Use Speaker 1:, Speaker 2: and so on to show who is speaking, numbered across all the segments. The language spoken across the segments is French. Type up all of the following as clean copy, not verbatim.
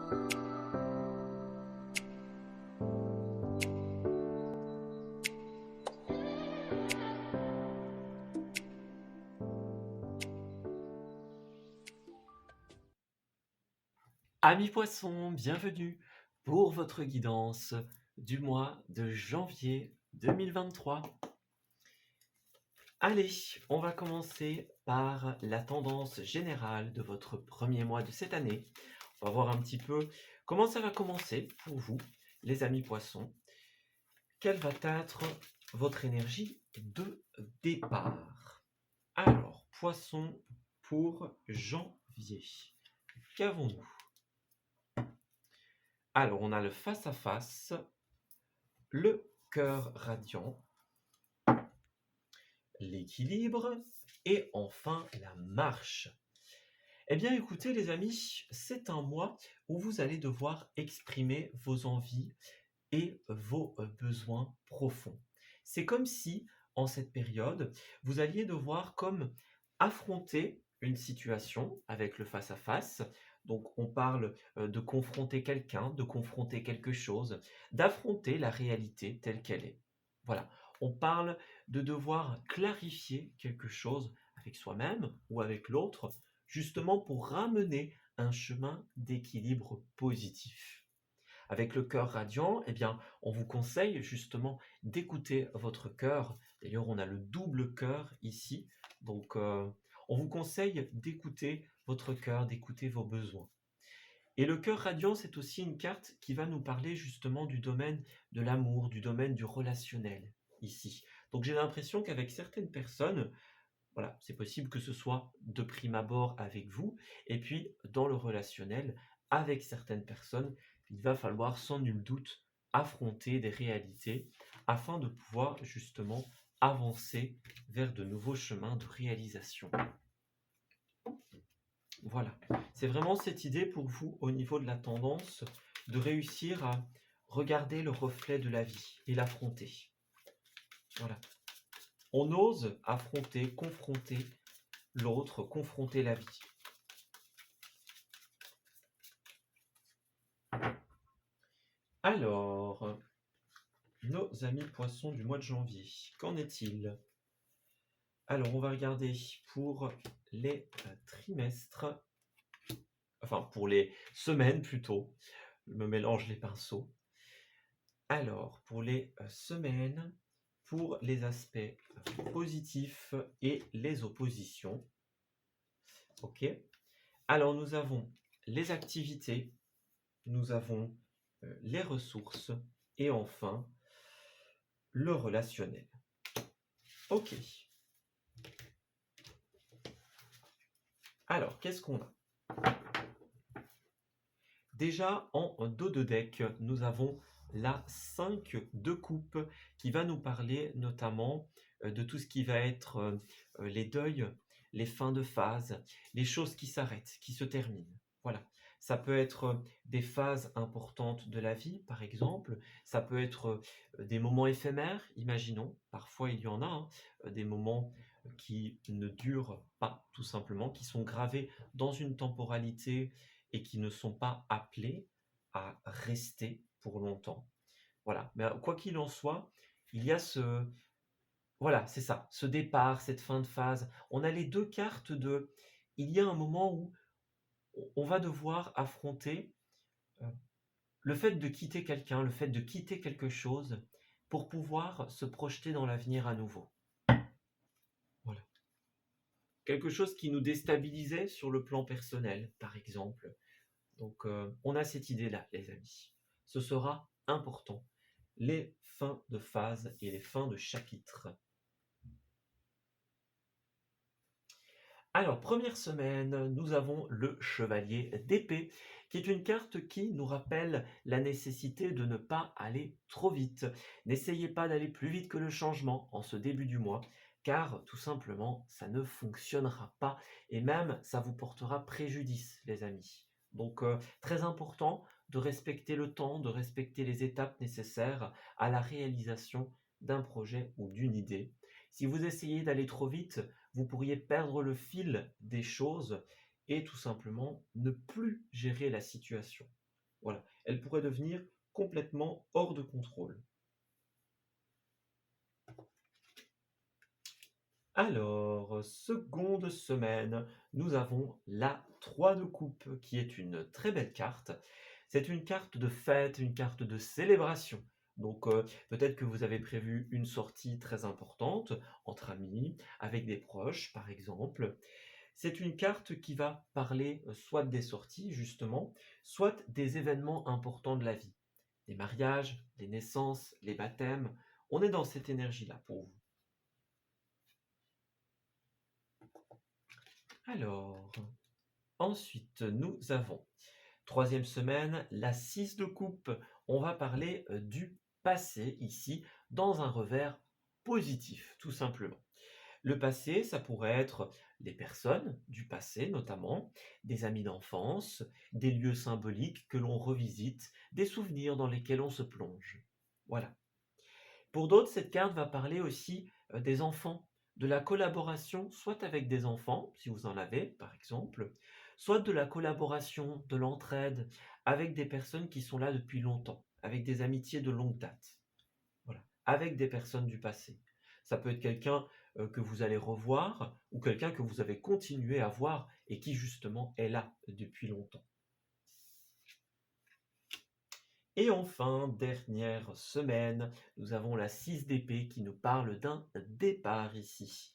Speaker 1: Amis poissons, bienvenue pour votre guidance du mois de janvier 2023. Allez, on va commencer par la tendance générale de votre premier mois de cette année. On va voir un petit peu comment ça va commencer pour vous, les amis poissons. Quelle va être votre énergie de départ? Alors, poisson pour janvier. Qu'avons-nous? Alors, on a le face-à-face, le cœur radiant, l'équilibre et enfin la marche. Eh bien, écoutez les amis, c'est un mois où vous allez devoir exprimer vos envies et vos besoins profonds. C'est comme si, en cette période, vous alliez devoir comme affronter une situation avec le face-à-face. Donc, on parle de confronter quelqu'un, de confronter quelque chose, d'affronter la réalité telle qu'elle est. Voilà, on parle de devoir clarifier quelque chose avec soi-même ou avec l'autre, justement pour ramener un chemin d'équilibre positif. Avec le cœur radiant, eh bien, on vous conseille justement d'écouter votre cœur. D'ailleurs, on a le double cœur ici. Donc, on vous conseille d'écouter votre cœur, d'écouter vos besoins. Et le cœur radiant, c'est aussi une carte qui va nous parler justement du domaine de l'amour, du domaine du relationnel ici. Donc, j'ai l'impression qu'avec certaines personnes, voilà, c'est possible que ce soit de prime abord avec vous, et puis dans le relationnel, avec certaines personnes, il va falloir sans nul doute affronter des réalités afin de pouvoir justement avancer vers de nouveaux chemins de réalisation. Voilà, c'est vraiment cette idée pour vous au niveau de la tendance de réussir à regarder le reflet de la vie et l'affronter. Voilà. On ose affronter, confronter l'autre, confronter la vie. Alors, nos amis poissons du mois de janvier, qu'en est-il? Alors, on va regarder pour les trimestres, enfin pour les semaines plutôt. Je me mélange les pinceaux. Alors, pour les semaines, pour les aspects positifs et les oppositions. Ok. Alors, nous avons les activités, nous avons les ressources et enfin le relationnel. Ok. Alors, qu'est-ce qu'on a? Déjà, en dos de deck, nous avons la 5 de coupe qui va nous parler notamment de tout ce qui va être les deuils, les fins de phase, les choses qui s'arrêtent, qui se terminent. Voilà. Ça peut être des phases importantes de la vie, par exemple. Ça peut être des moments éphémères, imaginons. Parfois, il y en a, hein, des moments qui ne durent pas, tout simplement, qui sont gravés dans une temporalité et qui ne sont pas appelés à rester pour longtemps. Voilà. Mais quoi qu'il en soit, il y a voilà, c'est ça, ce départ, cette fin de phase. On a les deux cartes de, il y a un moment où on va devoir affronter euh, le fait de quitter quelqu'un, le fait de quitter quelque chose pour pouvoir se projeter dans l'avenir à nouveau. Voilà. Quelque chose qui nous déstabilisait sur le plan personnel, par exemple. Donc, on a cette idée-là, les amis. Ce sera important. Les fins de phase et les fins de chapitre. Alors, première semaine, nous avons le chevalier d'épée, qui est une carte qui nous rappelle la nécessité de ne pas aller trop vite. N'essayez pas d'aller plus vite que le changement en ce début du mois, car tout simplement, ça ne fonctionnera pas et même ça vous portera préjudice, les amis. Donc, très important de respecter le temps, de respecter les étapes nécessaires à la réalisation d'un projet ou d'une idée. Si vous essayez d'aller trop vite, vous pourriez perdre le fil des choses et tout simplement ne plus gérer la situation. Voilà, elle pourrait devenir complètement hors de contrôle. Alors, seconde semaine, nous avons la 3 de coupe, qui est une très belle carte. C'est une carte de fête, une carte de célébration. Donc, peut-être que vous avez prévu une sortie très importante entre amis, avec des proches, par exemple. C'est une carte qui va parler soit des sorties, justement, soit des événements importants de la vie. Les mariages, les naissances, les baptêmes. On est dans cette énergie-là pour vous. Alors, ensuite, nous avons, troisième semaine, la 6 de coupe. On va parler du passé ici, dans un revers positif, tout simplement. Le passé, ça pourrait être les personnes du passé notamment, des amis d'enfance, des lieux symboliques que l'on revisite, des souvenirs dans lesquels on se plonge. Voilà. Pour d'autres, cette carte va parler aussi des enfants, de la collaboration, soit avec des enfants, si vous en avez par exemple, soit de la collaboration, de l'entraide avec des personnes qui sont là depuis longtemps, avec des amitiés de longue date. Voilà, avec des personnes du passé. Ça peut être quelqu'un que vous allez revoir ou quelqu'un que vous avez continué à voir et qui justement est là depuis longtemps. Et enfin, dernière semaine, nous avons la 6 d'épée qui nous parle d'un départ ici.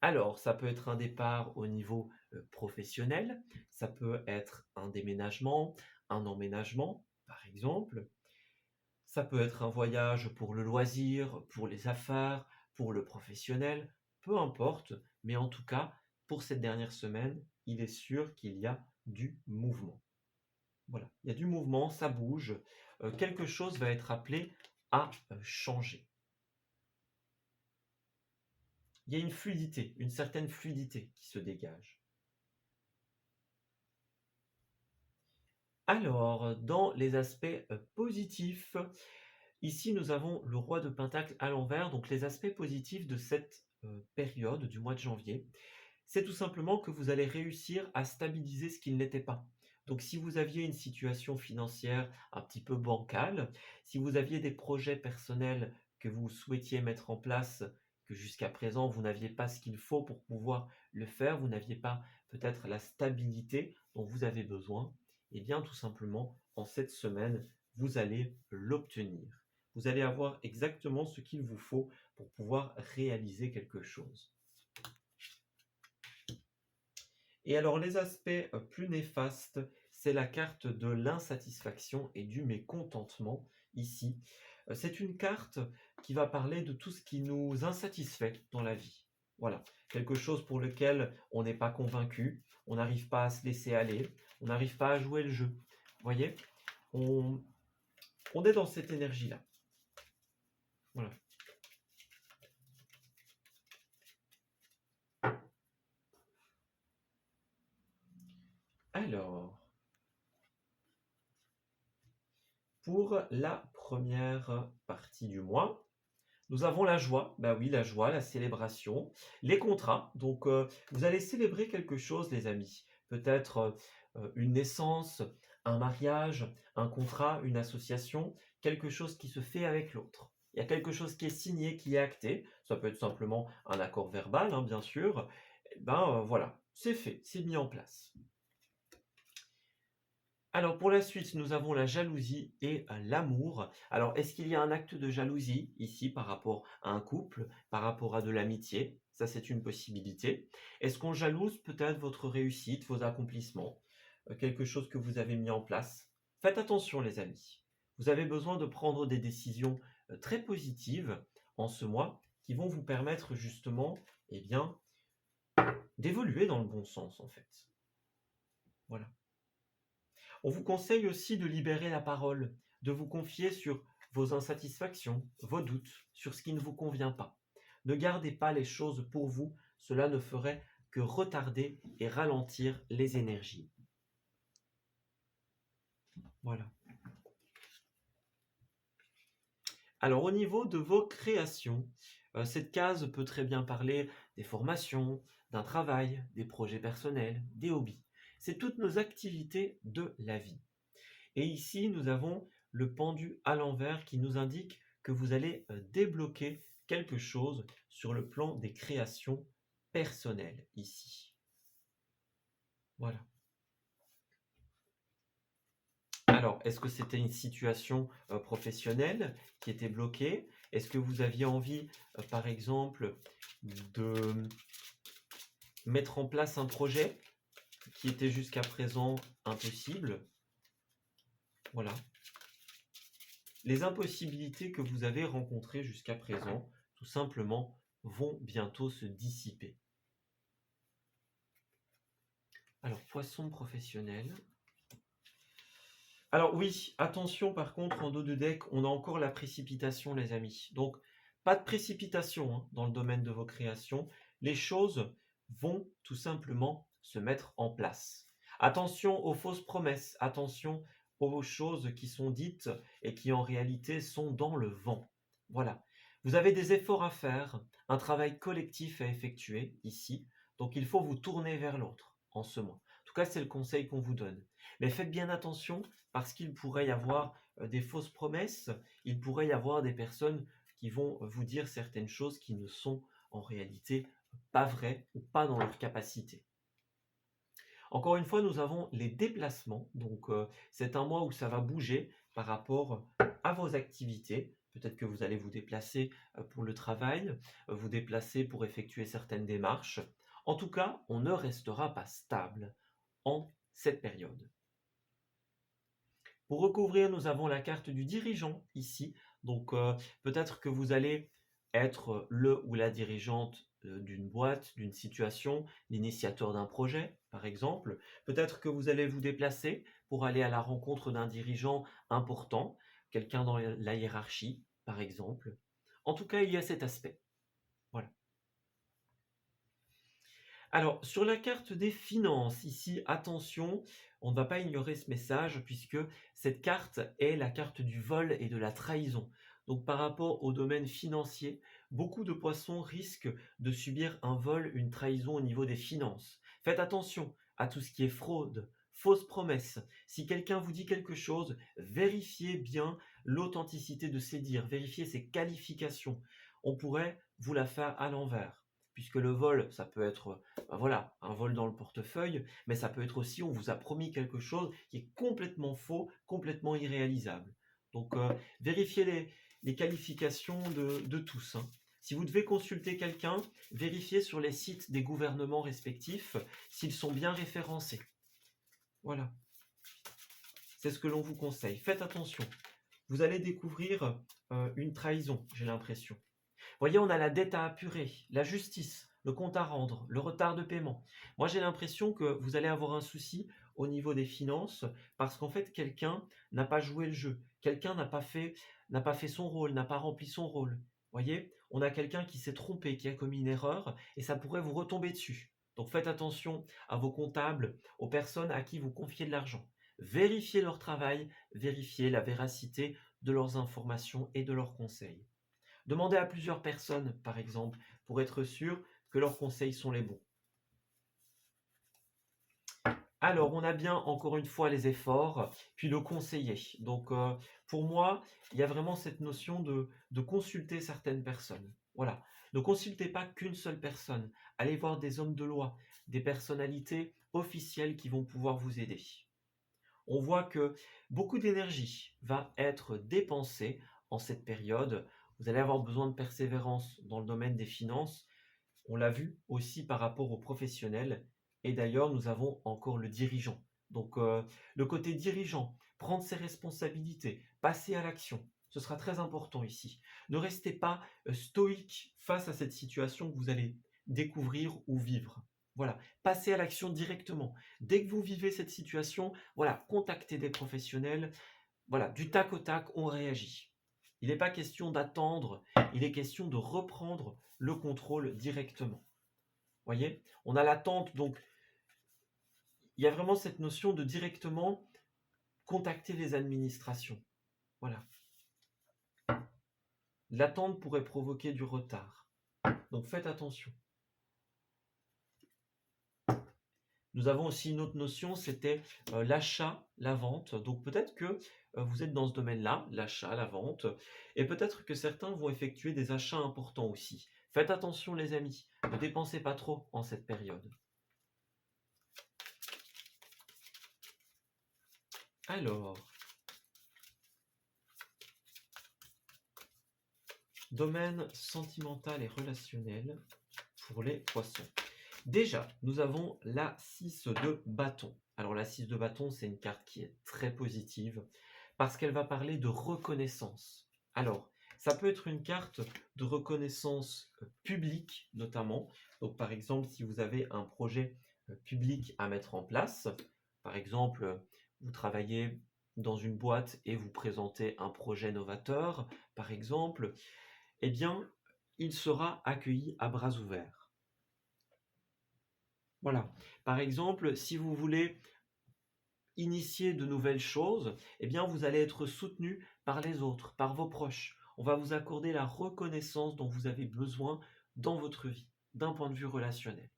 Speaker 1: Alors, ça peut être un départ au niveau professionnel, ça peut être un déménagement, un emménagement, par exemple. Ça peut être un voyage pour le loisir, pour les affaires, pour le professionnel, peu importe, mais en tout cas, pour cette dernière semaine, il est sûr qu'il y a du mouvement. Voilà, il y a du mouvement, ça bouge, quelque chose va être appelé à changer. Il y a une fluidité, une certaine fluidité qui se dégage. Alors, dans les aspects positifs, ici nous avons le roi de Pentacle à l'envers, donc les aspects positifs de cette période du mois de janvier, c'est tout simplement que vous allez réussir à stabiliser ce qui ne l'était pas. Donc si vous aviez une situation financière un petit peu bancale, si vous aviez des projets personnels que vous souhaitiez mettre en place, que jusqu'à présent vous n'aviez pas ce qu'il faut pour pouvoir le faire, vous n'aviez pas peut-être la stabilité dont vous avez besoin, et bien tout simplement en cette semaine, vous allez l'obtenir. Vous allez avoir exactement ce qu'il vous faut pour pouvoir réaliser quelque chose. Et alors les aspects plus néfastes, c'est la carte de l'insatisfaction et du mécontentement ici. C'est une carte qui va parler de tout ce qui nous insatisfait dans la vie. Voilà, quelque chose pour lequel on n'est pas convaincu, on n'arrive pas à se laisser aller, on n'arrive pas à jouer le jeu. Vous voyez, on est dans cette énergie-là. Voilà. Alors, pour la première partie du mois, nous avons la joie, bah oui, la joie, la célébration, les contrats. Donc, vous allez célébrer quelque chose, les amis. Peut-être une naissance, un mariage, un contrat, une association, quelque chose qui se fait avec l'autre. Il y a quelque chose qui est signé, qui est acté. Ça peut être simplement un accord verbal, hein, bien sûr. Eh ben voilà, c'est fait, c'est mis en place. Alors pour la suite, nous avons la jalousie et l'amour. Alors est-ce qu'il y a un acte de jalousie ici par rapport à un couple, par rapport à de l'amitié? Ça c'est une possibilité. Est-ce qu'on jalouse peut-être votre réussite, vos accomplissements, quelque chose que vous avez mis en place? Faites attention les amis. Vous avez besoin de prendre des décisions très positives en ce mois qui vont vous permettre justement, eh bien, d'évoluer dans le bon sens en fait. Voilà. On vous conseille aussi de libérer la parole, de vous confier sur vos insatisfactions, vos doutes, sur ce qui ne vous convient pas. Ne gardez pas les choses pour vous, cela ne ferait que retarder et ralentir les énergies. Voilà. Alors au niveau de vos créations, cette case peut très bien parler des formations, d'un travail, des projets personnels, des hobbies. C'est toutes nos activités de la vie. Et ici, nous avons le pendu à l'envers qui nous indique que vous allez débloquer quelque chose sur le plan des créations personnelles ici. Voilà. Alors, est-ce que c'était une situation professionnelle qui était bloquée? Est-ce que vous aviez envie, par exemple, de mettre en place un projet qui était jusqu'à présent impossible? Voilà. Les impossibilités que vous avez rencontrées jusqu'à présent, tout simplement, vont bientôt se dissiper. Alors, poisson professionnel. Alors oui, attention par contre, en dos de deck, on a encore la précipitation, les amis. Donc, pas de précipitation hein, dans le domaine de vos créations. Les choses vont tout simplement se mettre en place. Attention aux fausses promesses, attention aux choses qui sont dites et qui en réalité sont dans le vent. Voilà. Vous avez des efforts à faire, un travail collectif à effectuer ici. Donc, il faut vous tourner vers l'autre en ce mois. En tout cas, c'est le conseil qu'on vous donne. Mais faites bien attention parce qu'il pourrait y avoir des fausses promesses, il pourrait y avoir des personnes qui vont vous dire certaines choses qui ne sont en réalité pas vraies ou pas dans leur capacité. Encore une fois, nous avons les déplacements, donc c'est un mois où ça va bouger par rapport à vos activités. Peut-être que vous allez vous déplacer pour le travail, vous déplacer pour effectuer certaines démarches. En tout cas, on ne restera pas stable en cette période. Pour recouvrir, nous avons la carte du dirigeant ici. Donc peut-être que vous allez être le ou la dirigeante d'une boîte, d'une situation, l'initiateur d'un projet, par exemple. Peut-être que vous allez vous déplacer pour aller à la rencontre d'un dirigeant important, quelqu'un dans la hiérarchie, par exemple. En tout cas, il y a cet aspect. Voilà. Alors, sur la carte des finances, ici, attention, on ne va pas ignorer ce message puisque cette carte est la carte du vol et de la trahison. Donc, par rapport au domaine financier, beaucoup de poissons risquent de subir un vol, une trahison au niveau des finances. Faites attention à tout ce qui est fraude, fausses promesses. Si quelqu'un vous dit quelque chose, vérifiez bien l'authenticité de ses dires, vérifiez ses qualifications. On pourrait vous la faire à l'envers puisque le vol, ça peut être voilà, un vol dans le portefeuille, mais ça peut être aussi, on vous a promis quelque chose qui est complètement faux, complètement irréalisable. Donc, vérifiez les qualifications de tous. Hein. Si vous devez consulter quelqu'un, vérifiez sur les sites des gouvernements respectifs s'ils sont bien référencés. Voilà. C'est ce que l'on vous conseille. Faites attention. Vous allez découvrir une trahison, j'ai l'impression. Voyez, on a la dette à apurer, la justice, le compte à rendre, le retard de paiement. Moi, j'ai l'impression que vous allez avoir un souci au niveau des finances parce qu'en fait, quelqu'un n'a pas joué le jeu. Quelqu'un n'a pas fait son rôle, n'a pas rempli son rôle. Voyez, on a quelqu'un qui s'est trompé, qui a commis une erreur et ça pourrait vous retomber dessus. Donc faites attention à vos comptables, aux personnes à qui vous confiez de l'argent. Vérifiez leur travail, vérifiez la véracité de leurs informations et de leurs conseils. Demandez à plusieurs personnes, par exemple, pour être sûr que leurs conseils sont les bons. Alors, on a bien, encore une fois, les efforts, puis le conseiller. Donc, pour moi, il y a vraiment cette notion de consulter certaines personnes. Voilà. Ne consultez pas qu'une seule personne. Allez voir des hommes de loi, des personnalités officielles qui vont pouvoir vous aider. On voit que beaucoup d'énergie va être dépensée en cette période. Vous allez avoir besoin de persévérance dans le domaine des finances. On l'a vu aussi par rapport aux professionnels. Et d'ailleurs, nous avons encore le dirigeant. Donc, le côté dirigeant, prendre ses responsabilités, passer à l'action, ce sera très important ici. Ne restez pas stoïque face à cette situation que vous allez découvrir ou vivre. Voilà, passez à l'action directement. Dès que vous vivez cette situation, voilà, contactez des professionnels. Voilà, du tac au tac, on réagit. Il n'est pas question d'attendre, il est question de reprendre le contrôle directement. Voyez, on a l'attente, donc il y a vraiment cette notion de directement contacter les administrations. Voilà. L'attente pourrait provoquer du retard. Donc faites attention. Nous avons aussi une autre notion, c'était l'achat, la vente. Donc peut-être que vous êtes dans ce domaine-là, l'achat, la vente, et peut-être que certains vont effectuer des achats importants aussi. Faites attention les amis, ne dépensez pas trop en cette période. Alors, domaine sentimental et relationnel pour les poissons. Déjà, nous avons la 6 de bâton. Alors la 6 de bâton, c'est une carte qui est très positive parce qu'elle va parler de reconnaissance. Alors, ça peut être une carte de reconnaissance publique notamment. Donc par exemple, si vous avez un projet public à mettre en place, par exemple, vous travaillez dans une boîte et vous présentez un projet novateur, par exemple, eh bien, il sera accueilli à bras ouverts. Voilà. Par exemple, si vous voulez initier de nouvelles choses, eh bien, vous allez être soutenu par les autres, par vos proches. On va vous accorder la reconnaissance dont vous avez besoin dans votre vie, d'un point de vue relationnel.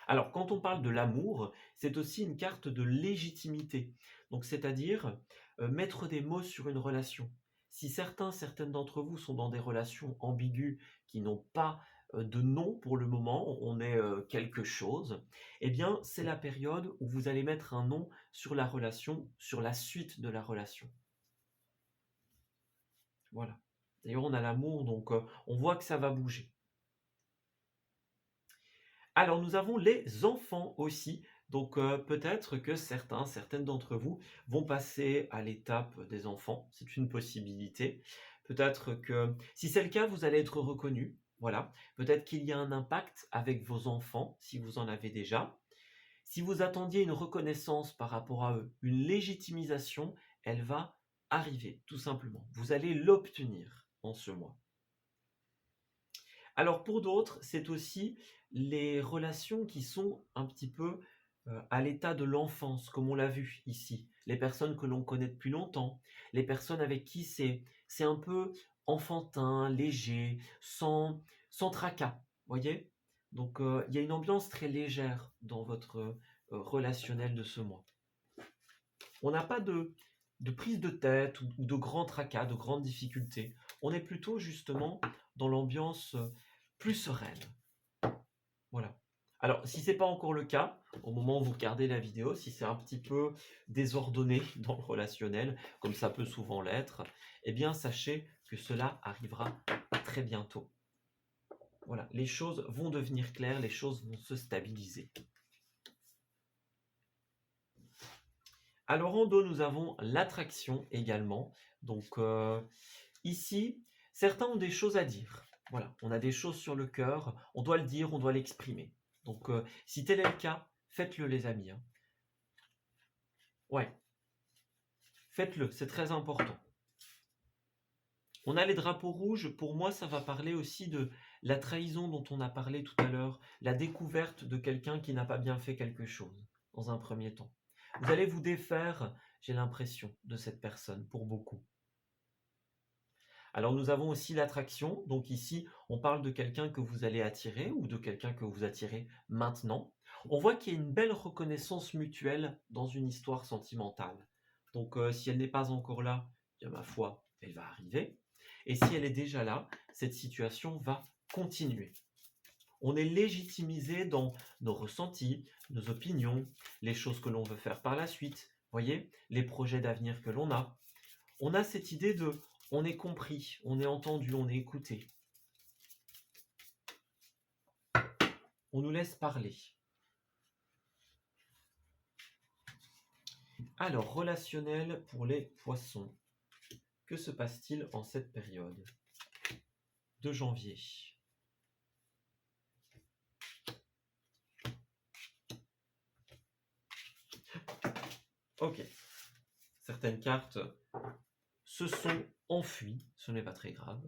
Speaker 1: Alors, quand on parle de l'amour, c'est aussi une carte de légitimité. Donc, c'est-à-dire mettre des mots sur une relation. Si certaines d'entre vous sont dans des relations ambiguës qui n'ont pas de nom pour le moment, on est quelque chose, eh bien, c'est la période où vous allez mettre un nom sur la relation, sur la suite de la relation. Voilà. D'ailleurs, on a l'amour, donc on voit que ça va bouger. Alors, nous avons les enfants aussi. Donc, peut-être que certaines d'entre vous vont passer à l'étape des enfants. C'est une possibilité. Peut-être que, si c'est le cas, vous allez être reconnu. Voilà. Peut-être qu'il y a un impact avec vos enfants, si vous en avez déjà. Si vous attendiez une reconnaissance par rapport à eux, une légitimisation, elle va arriver, tout simplement. Vous allez l'obtenir en ce mois. Alors pour d'autres, c'est aussi les relations qui sont un petit peu à l'état de l'enfance, comme on l'a vu ici. Les personnes que l'on connaît depuis longtemps, les personnes avec qui c'est un peu enfantin, léger, sans tracas, voyez? Donc il y a une ambiance très légère dans votre relationnel de ce mois. On n'a pas de prise de tête ou de grands tracas, de grandes difficultés. On est plutôt justement dans l'ambiance plus sereine. Voilà. Alors, si ce n'est pas encore le cas, au moment où vous regardez la vidéo, si c'est un petit peu désordonné dans le relationnel, comme ça peut souvent l'être, eh bien, sachez que cela arrivera très bientôt. Voilà, les choses vont devenir claires, les choses vont se stabiliser. Alors en dos, nous avons l'attraction également. Donc ici, certains ont des choses à dire. Voilà, on a des choses sur le cœur, on doit le dire, on doit l'exprimer. Donc si tel est le cas, faites-le les amis. Hein. Ouais, faites-le, c'est très important. On a les drapeaux rouges, pour moi ça va parler aussi de la trahison dont on a parlé tout à l'heure, la découverte de quelqu'un qui n'a pas bien fait quelque chose, dans un premier temps. Vous allez vous défaire, j'ai l'impression, de cette personne, pour beaucoup. Alors nous avons aussi l'attraction, donc ici on parle de quelqu'un que vous allez attirer ou de quelqu'un que vous attirez maintenant. On voit qu'il y a une belle reconnaissance mutuelle dans une histoire sentimentale. Donc si elle n'est pas encore là, bien ma foi, elle va arriver. Et si elle est déjà là, cette situation va continuer. On est légitimisé dans nos ressentis, nos opinions, les choses que l'on veut faire par la suite, voyez, les projets d'avenir que l'on a. On a cette idée de on est compris, on est entendu, on est écouté. On nous laisse parler. Alors, relationnel pour les poissons. Que se passe-t-il en cette période de janvier? Ok. Certaines cartes se sont enfuies, ce n'est pas très grave.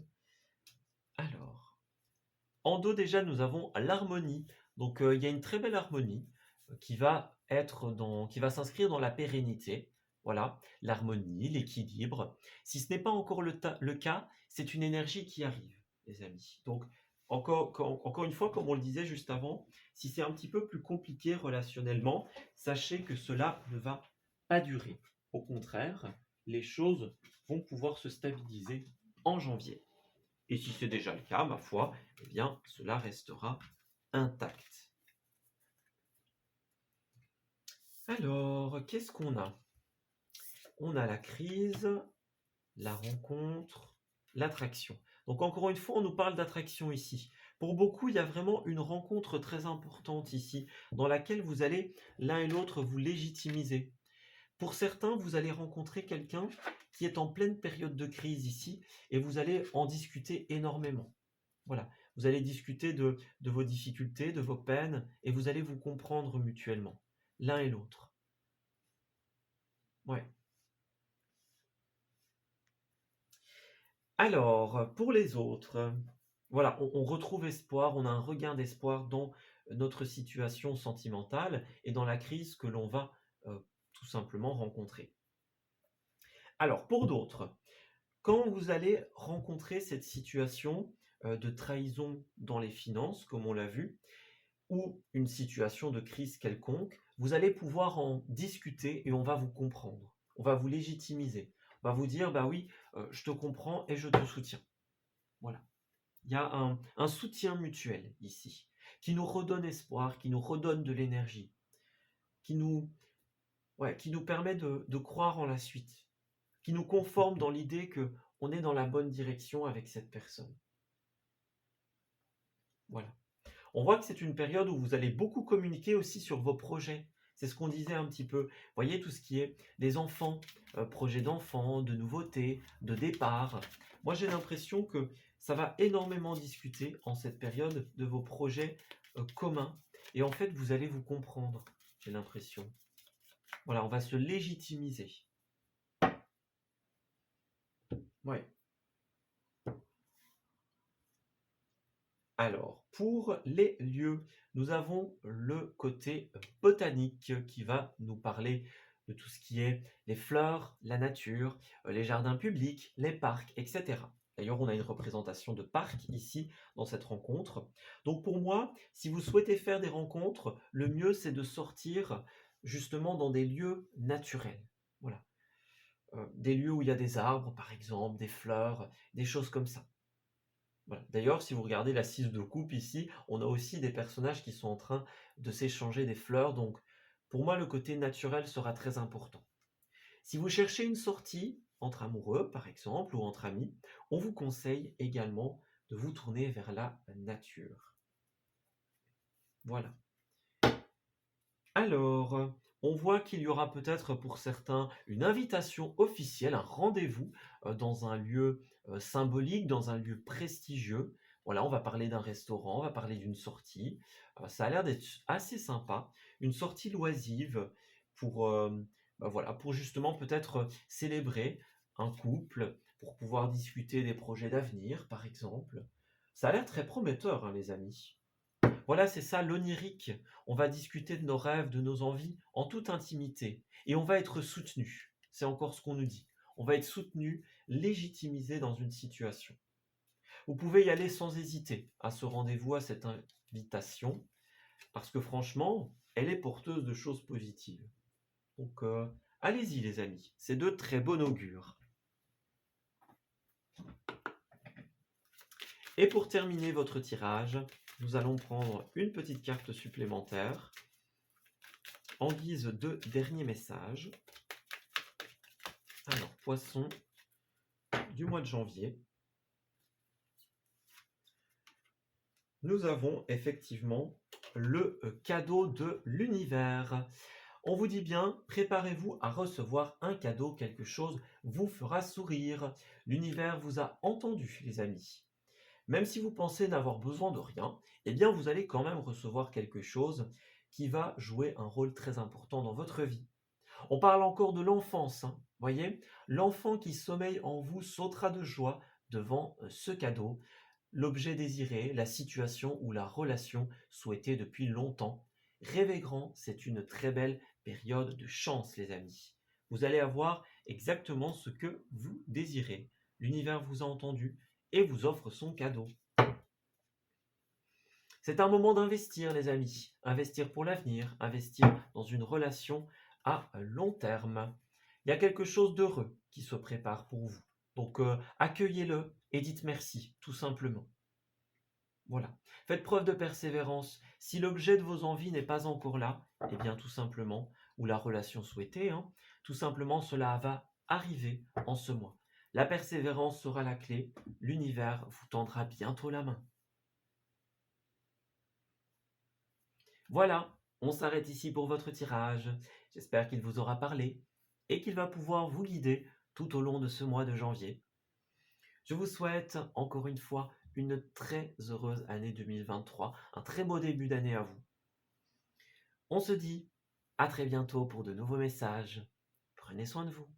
Speaker 1: Alors, en dos déjà, nous avons l'harmonie. Donc, il y a une très belle harmonie qui va s'inscrire dans la pérennité. Voilà, l'harmonie, l'équilibre. Si ce n'est pas encore le cas, c'est une énergie qui arrive, les amis. Donc, Encore une fois, comme on le disait juste avant, si c'est un petit peu plus compliqué relationnellement, sachez que cela ne va pas durer. Au contraire, les choses vont pouvoir se stabiliser en janvier. Et si c'est déjà le cas, ma foi, eh bien, cela restera intact. Alors, qu'est-ce qu'on a? On a la crise, la rencontre, l'attraction. Donc encore une fois, on nous parle d'attraction ici. Pour beaucoup, il y a vraiment une rencontre très importante ici, dans laquelle vous allez l'un et l'autre vous légitimiser. Pour certains, vous allez rencontrer quelqu'un qui est en pleine période de crise ici, et vous allez en discuter énormément. Voilà, vous allez discuter de vos difficultés, de vos peines, et vous allez vous comprendre mutuellement, l'un et l'autre. Ouais. Alors, pour les autres, voilà, on retrouve espoir, on a un regain d'espoir dans notre situation sentimentale et dans la crise que l'on va tout simplement rencontrer. Alors, pour d'autres, quand vous allez rencontrer cette situation de trahison dans les finances, comme on l'a vu, ou une situation de crise quelconque, vous allez pouvoir en discuter et on va vous comprendre. On va vous légitimiser. On va vous dire, bah oui, je te comprends et je te soutiens. Voilà. Il y a un soutien mutuel ici, qui nous redonne espoir, qui nous redonne de l'énergie, qui nous, qui nous permet de croire en la suite, qui nous conforme dans l'idée que on est dans la bonne direction avec cette personne. Voilà. On voit que c'est une période où vous allez beaucoup communiquer aussi sur vos projets. C'est ce qu'on disait un petit peu. Vous voyez, tout ce qui est des enfants, projets d'enfants, de nouveautés, de départ. Moi, j'ai l'impression que ça va énormément discuter en cette période de vos projets communs. Et en fait, vous allez vous comprendre, j'ai l'impression. Voilà, on va se légitimiser. Ouais. Alors, pour les lieux, nous avons le côté botanique qui va nous parler de tout ce qui est les fleurs, la nature, les jardins publics, les parcs, etc. D'ailleurs, on a une représentation de parc ici dans cette rencontre. Donc pour moi, si vous souhaitez faire des rencontres, le mieux c'est de sortir justement dans des lieux naturels. Voilà. Des lieux où il y a des arbres, par exemple, des fleurs, des choses comme ça. Voilà. D'ailleurs, si vous regardez la 6 de coupe ici, on a aussi des personnages qui sont en train de s'échanger des fleurs. Donc, pour moi, le côté naturel sera très important. Si vous cherchez une sortie entre amoureux, par exemple, ou entre amis, on vous conseille également de vous tourner vers la nature. Voilà. Alors, on voit qu'il y aura peut-être pour certains une invitation officielle, un rendez-vous dans un lieu symbolique, dans un lieu prestigieux. Voilà, on va parler d'un restaurant, on va parler d'une sortie. Ça a l'air d'être assez sympa. Une sortie loisive pour, voilà, pour justement peut-être célébrer un couple, pour pouvoir discuter des projets d'avenir, par exemple. Ça a l'air très prometteur, hein, les amis. Voilà, c'est ça l'onirique. On va discuter de nos rêves, de nos envies en toute intimité et on va être soutenu. C'est encore ce qu'on nous dit. On va être soutenu, légitimisé dans une situation. Vous pouvez y aller sans hésiter à ce rendez-vous, à cette invitation, parce que franchement, elle est porteuse de choses positives. Donc, allez-y les amis, c'est de très bon augure. Et pour terminer votre tirage, nous allons prendre une petite carte supplémentaire en guise de dernier message. Alors, poisson du mois de janvier. Nous avons effectivement le cadeau de l'univers. On vous dit bien, préparez-vous à recevoir un cadeau, quelque chose vous fera sourire. L'univers vous a entendu, les amis. Même si vous pensez n'avoir besoin de rien, eh bien vous allez quand même recevoir quelque chose qui va jouer un rôle très important dans votre vie. On parle encore de l'enfance, hein. Voyez, l'enfant qui sommeille en vous sautera de joie devant ce cadeau, l'objet désiré, la situation ou la relation souhaitée depuis longtemps. Rêver grand, c'est une très belle période de chance, les amis. Vous allez avoir exactement ce que vous désirez. L'univers vous a entendu et vous offre son cadeau. C'est un moment d'investir, les amis. Investir pour l'avenir, investir dans une relation à long terme. Il y a quelque chose d'heureux qui se prépare pour vous. Donc, accueillez-le et dites merci, tout simplement. Voilà. Faites preuve de persévérance. Si l'objet de vos envies n'est pas encore là, eh bien tout simplement, ou la relation souhaitée, hein, tout simplement cela va arriver en ce mois. La persévérance sera la clé. L'univers vous tendra bientôt la main. Voilà, on s'arrête ici pour votre tirage. J'espère qu'il vous aura parlé et qu'il va pouvoir vous guider tout au long de ce mois de janvier. Je vous souhaite encore une fois une très heureuse année 2023, un très beau début d'année à vous. On se dit à très bientôt pour de nouveaux messages. Prenez soin de vous.